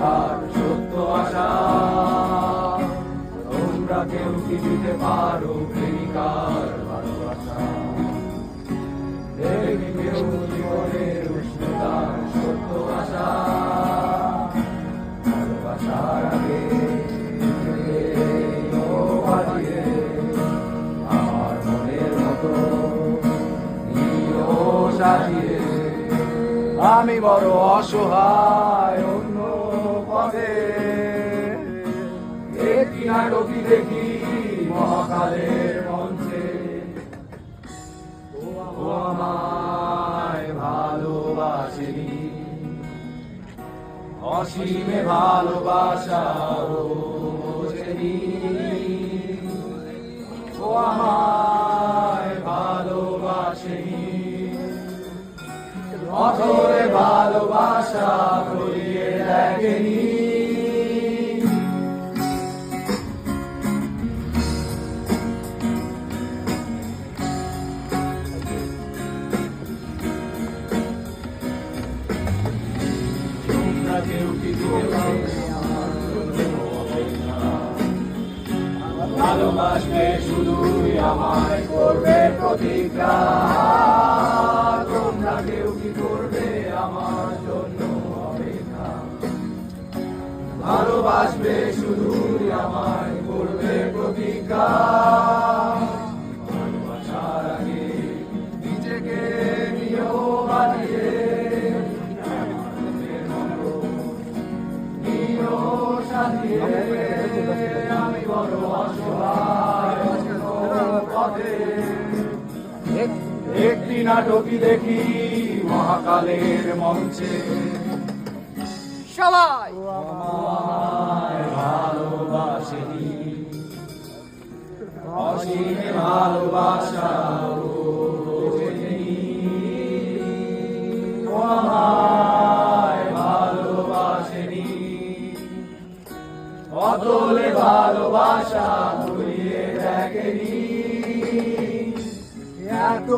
দেখার সত্য আশা। তোমরা কেউ কি দিতে পারো প্রেমিকার ভালোবাসা? দেখি কেউ জীবনের উষ্ণতার সত্য আশা। ভালোবাসার আগে আমার মনের মতো সাজিয়ে আমি বড় অসহায় অন্য পথে। একটি নাটকই দেখি মহাকালের মঞ্চে। ও আমায় ভালোবাসেনি, অসীমে ভালোবাসা বোঝেনি। ও আমায় ভালোবাসেনি, অথরে ভালোবাসা করিয়ে দেখেনি। তোমরা কেউ কি ভালোবাসবে শুধুই আমায় করবে প্রতিজ্ঞা। তোমরা কেউ কি করবে আমার জন্য অপেক্ষা? ভালোবাসবে শুধুই আমায় করবে প্রতিজ্ঞা। ভালোবাসার আগে নিজেকে নিয়েও বানিয়ে সাজিয়ে আমি বড় অসহায় পথে। একটি নাটকই দেখি মহাকালের মঞ্চে। সবাই আমায় ভালোবাসেনি, অসীমে ভালোবাসা বোঝেনি। ও আমায় ভালোবাসেনি, অতলে ভালোবাসা ঘুরিয়ে দেখেনি। এত